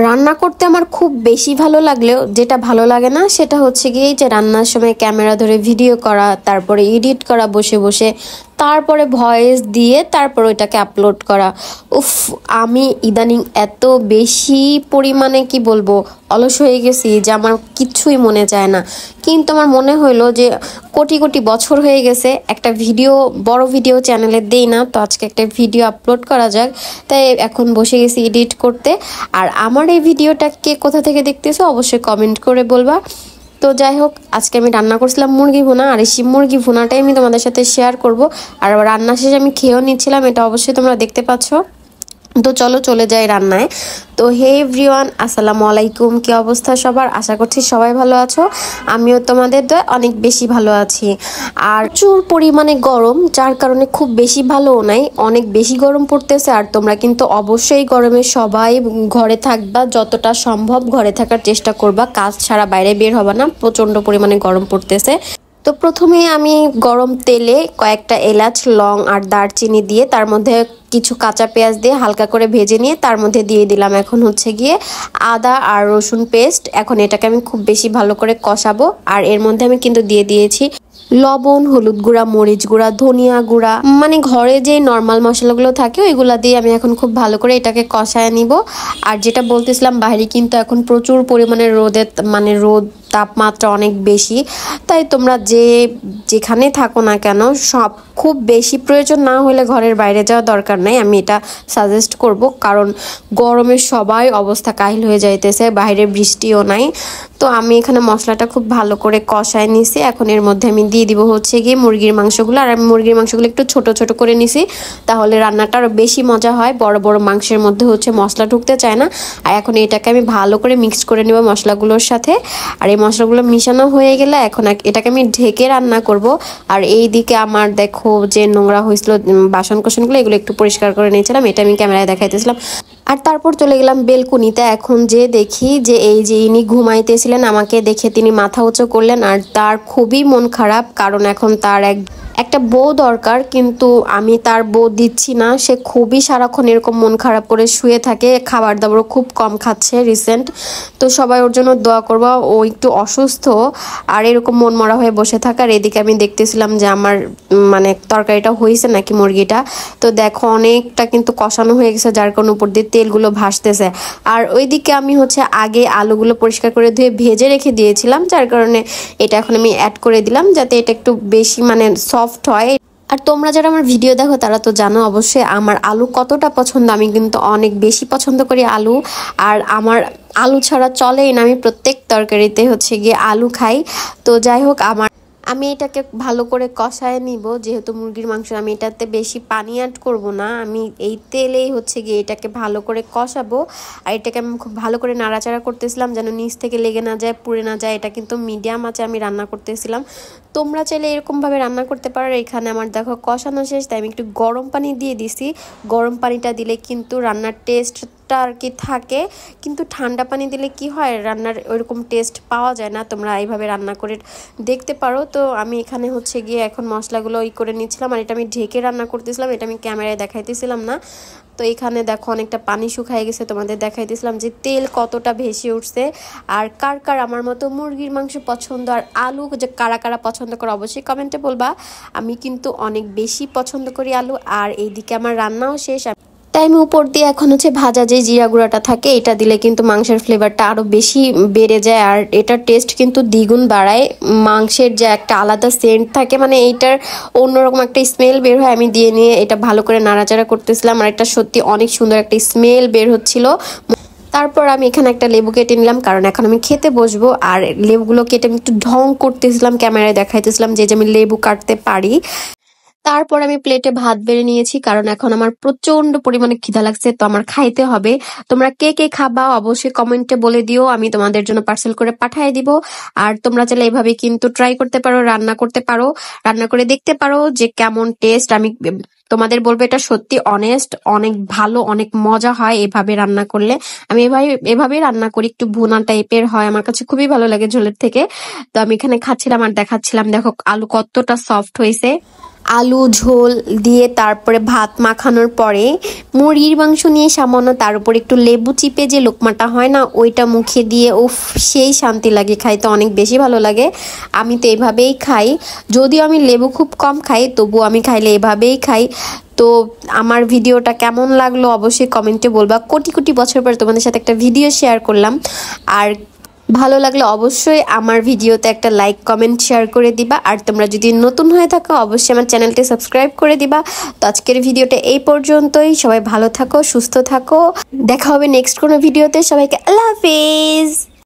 রান্না করতে আমার খুব বেশি ভালো লাগলেও যেটা ভালো লাগে না সেটা হচ্ছে গিয়ে যে রান্নার সময় ক্যামেরা ধরে ভিডিও করা, তারপরে এডিট করা বসে বসে, তারপরে ভয়েস দিয়ে তারপর ওইটাকে আপলোড করা। উফ, আমি ইদানিং এত বেশি পরিমাণে কি বলবো অলস হয়ে গেছি যে আমার কিচ্ছুই মনে যায় না। কিন্তু আমার মনে হইলো যে কোটি কোটি বছর হয়ে গেছে একটা ভিডিও, বড় ভিডিও চ্যানেলে দেই না, তো আজকে একটা ভিডিও আপলোড করা যাক। তাই এখন বসে গেছি এডিট করতে। আর আমার এই ভিডিওটা কে কোথা থেকে দেখতেছো অবশ্যই কমেন্ট করে বলবা। তো যাই হোক, আজকে আমি রান্না করছিলাম মুরগি ভুনা, আর এই মুরগি ভুনাটাই আমি তোমাদের সাথে শেয়ার করব। আর রান্না শেষে আমি খেয়েও নিচ্ছিলাম, এটা অবশ্যই তোমরা দেখতে পাচ্ছ। তো চলো চলে যাই রান্নায়। তো হে এভরিওয়ান, আসসালামু আলাইকুম। কি অবস্থা সবার? আশা করছি সবাই ভালো আছো। আমিও তোমাদের দয় অনেক বেশি ভালো আছি। আর প্রচুর পরিমাণে গরম, যার কারণে খুব বেশি ভালোও নাই, অনেক বেশি গরম পড়তেছে। আর তোমরা কিন্তু অবশ্যই গরমে সবাই ঘরে থাকবা, যতটা সম্ভব ঘরে থাকার চেষ্টা করবা, কাজ ছাড়া বাইরে বের হবা না, প্রচন্ড পরিমাণে গরম পড়তেছে। তো প্রথমে আমি গরম তেলে কয়েকটা এলাচ, লং আর দারচিনি দিয়ে তার মধ্যে কিছু কাঁচা পেঁয়াজ দিয়ে হালকা করে ভেজে নিয়ে তার মধ্যে দিয়ে দিলাম এখন হচ্ছে গিয়ে আদা আর রসুন পেস্ট। এখন এটাকে আমি খুব বেশি ভালো করে কষাবো। আর এর মধ্যে আমি কিন্তু দিয়ে দিয়েছি লবণ, হলুদ গুঁড়া, মরিচ গুঁড়া, ধনিয়া গুঁড়া, মানে ঘরে যে নর্মাল মশলাগুলো থাকে ওইগুলা দিয়ে আমি এখন খুব ভালো করে এটাকে কষায় নিব। আর যেটা বলতেছিলাম, বাইরে কিন্তু এখন প্রচুর পরিমাণে রোদ তাপমাত্রা অনেক বেশি। তাই তোমরা যেখানে থাকো না কেন, সব খুব বেশি প্রয়োজন না হলে ঘরের বাইরে যাওয়া দরকার নাই, আমি এটা সাজেস্ট করব। কারণ গরমে সবাই অবস্থা কাহিল হয়ে যাইতেছে, বাইরে বৃষ্টিও নাই। তো আমি এখানে মশলাটা খুব ভালো করে কষায় নিছি। এখন এর মধ্যে আমি দিয়ে দিব হচ্ছে গিয়ে মুরগির মাংসগুলো। আর আমি মুরগির মাংসগুলো একটু ছোট ছোট করে নিছি, তাহলে রান্নাটা আরও বেশি মজা হয়। বড় বড় মাংসের মধ্যে হচ্ছে মশলা ঢুকতে চায় না। আর এখন এটাকে আমি ভালো করে মিক্স করে নেব মশলাগুলোর সাথে। আর এই মশলাগুলো মিশানো হয়ে গেলে এখন এটাকে আমি ঢেকে রান্না করব। আর এই দিকে আমার দেখো যে নোংরা হয়েছিল বাসন কোসনগুলো, এগুলো একটু পরিষ্কার করে নিয়েছিলাম, এটা আমি ক্যামেরায় দেখাইতেছিলাম। আর তারপর চলে গেলাম বেলকুনিতে। এখন যে দেখি যে এই যে ইনি ঘুমাইতেছিলেন, আমাকে দেখে তিনি মাথা উঁচু করলেন। আর তার খুবই মন খারাপ, কারণ এখন তার একটা বউ দরকার, কিন্তু আমি তার বউ দিচ্ছি না। সে খুবই সারাক্ষণ এরকম মন খারাপ করে শুয়ে থাকে, খাবার দাবারও খুব কম খাচ্ছে রিসেন্ট। তো সবাই ওর জন্য দোয়া করবা, ও একটু অসুস্থ আর এরকম মন মরা হয়ে বসে থাকার। এদিকে আমি দেখতেছিলাম যে আমার তরকারিটা হয়েছে নাকি মুরগিটা। তো দেখো অনেকটা কিন্তু কষানো হয়ে গেছে, যার কারণে উপর দিয়ে তেলগুলো ভাসতেছে। আর ওইদিকে আমি হচ্ছে আগে আলুগুলো পরিষ্কার করে ধুয়ে ভেজে রেখে দিয়েছিলাম, যার কারণে এটা এখন আমি অ্যাড করে দিলাম, যাতে এটা একটু বেশি সফট হয়। আর তোমরা যারা আমার ভিডিও দেখো তারা তো জানো অবশ্যই আমার আলু কতটা পছন্দ। আমি কিন্তু অনেক বেশি পছন্দ করি আলু। আর আমার আলু ছাড়া চলেই না, আমি প্রত্যেক তরকারিতে হচ্ছে গিয়ে আলু খাই। তো যাই হোক, আমি এটাকে ভালো করে কষায় নিব। যেহেতু মুরগির মাংস, আমি এটাতে বেশি পানি অ্যাড করব না, আমি এই তেলেই হচ্ছে গিয়ে এটাকে ভালো করে কষাবো। আর এটাকে আমি খুব ভালো করে নাড়াচাড়া করতেছিলাম যেন নিচ থেকে লেগে না যায়, পুড়ে না যায়। এটা কিন্তু মিডিয়াম আঁচে আমি রান্না করতেছিলাম। তোমরা চাইলে এরকমভাবে রান্না করতে পারো। এখানে আমার দেখো কষানো শেষ, তাই আমি একটু গরম পানি দিয়ে দিছি। গরম পানিটা দিলে কিন্তু রান্নার টেস্টটা আর কি থাকে, কিন্তু ঠান্ডা পানি দিলে কি হয়, রান্নার ওইরকম টেস্ট পাওয়া যায় না। তোমরা এইভাবে রান্না করে দেখতে পারো। তো আমি এখানে হচ্ছে গিয়ে এখন মশলাগুলো করে নিচ্ছিলাম। আর এটা আমি ঢেকে রান্না করতেছিলাম, এটা আমি ক্যামেরায় দেখাইতেছিলাম না। তো এখানে দেখো অনেকটা পানি শুকায় গেছে, তোমাদের দেখাইতেছিলাম যে তেল কতটা ভেসে উঠছে। আর কার কার আমার মতো মুরগির মাংস পছন্দ আর আলু যে কারা কারা পছন্দ করে অবশ্যই কমেন্টে বলবা। আমি কিন্তু অনেক বেশি পছন্দ করি আলু। আর এইদিকে আমার রান্নাও শেষ, তাই আমি উপর দিয়ে এখন হচ্ছে ভাজা যে জিরা গুঁড়াটা থাকে এটা দিলে কিন্তু মাংসের ফ্লেভারটা আরও বেশি বেড়ে যায়। আর এটার টেস্ট কিন্তু দ্বিগুণ বাড়ায়। মাংসের যে একটা আলাদা সেন্ট থাকে, এইটার অন্যরকম একটা স্মেল বের হয়। আমি দিয়ে নিয়ে এটা ভালো করে নাড়াচাড়া করতেছিলাম, আর এটা সত্যি অনেক সুন্দর একটা স্মেল বের হচ্ছিল। তারপর আমি এখানে একটা লেবু কেটে নিলাম, কারণ এখন আমি খেতে বসবো। আর লেবুগুলো কেটে আমি একটু ঢং করতেছিলাম, ক্যামেরায় দেখাইতেছিলাম যে আমি লেবু কাটতে পারি। তারপর আমি প্লেটে ভাত বেড়ে নিয়েছি, কারণ এখন আমার প্রচন্ড পরিমাণে খিদা লাগছে, তো আমার খাইতে হবে। তোমরা কে কে খাবা অবশ্যই কমেন্টে বলে দিও, আমি তোমাদের জন্য পার্সেল করে পাঠিয়ে দিব। আর তোমরা চাইলে এভাবে কিন্তু ট্রাই করতে পারো, রান্না করতে পারো, রান্না করে দেখতে পারো যে কেমন টেস্ট। আমি তোমাদের বলবো এটা সত্যি অনেস্ট, অনেক ভালো, অনেক মজা হয় এভাবে রান্না করলে। আমি এভাবেই রান্না করি, একটু ভুনা টাইপের হয়, আমার কাছে খুবই ভালো লাগে ঝোলের থেকে। তো আমি এখানে খাচ্ছিলাম আর দেখাচ্ছিলাম, দেখো আলু কতটা সফট হয়েছে। আলু ঝোল দিয়ে তারপরে ভাত মাখানোর পরে মুরগির মাংস নিয়ে সামান্য তার উপর একটু লেবু চিপে যে লোকমাটা হয় না, ওইটা মুখে দিয়ে উফ, সেই শান্তি লাগে, খাইতে অনেক বেশি ভালো লাগে। আমি তো এভাবেই খাই, যদিও আমি লেবু খুব কম খাই, তবু আমি খাইলে এভাবেই খাই। তো আমার ভিডিওটা কেমন লাগলো অবশ্যই কমেন্টে বলবা। কোটি কোটি বছর পর তোমাদের সাথে একটা ভিডিও শেয়ার করলাম, আর ভালো লাগলে অবশ্যই আমার ভিডিওতে একটা লাইক কমেন্ট শেয়ার করে দিবা। আর তোমরা যদি নতুন হয়ে থাকো অবশ্যই আমার চ্যানেলটি সাবস্ক্রাইব করে দিবা। তো আজকের ভিডিওটা এই পর্যন্তই। সবাই ভালো থাকো, সুস্থ থাকো, দেখা হবে নেক্সট কোনো ভিডিওতে। সবাইকে আল্লাহ হাফেজ।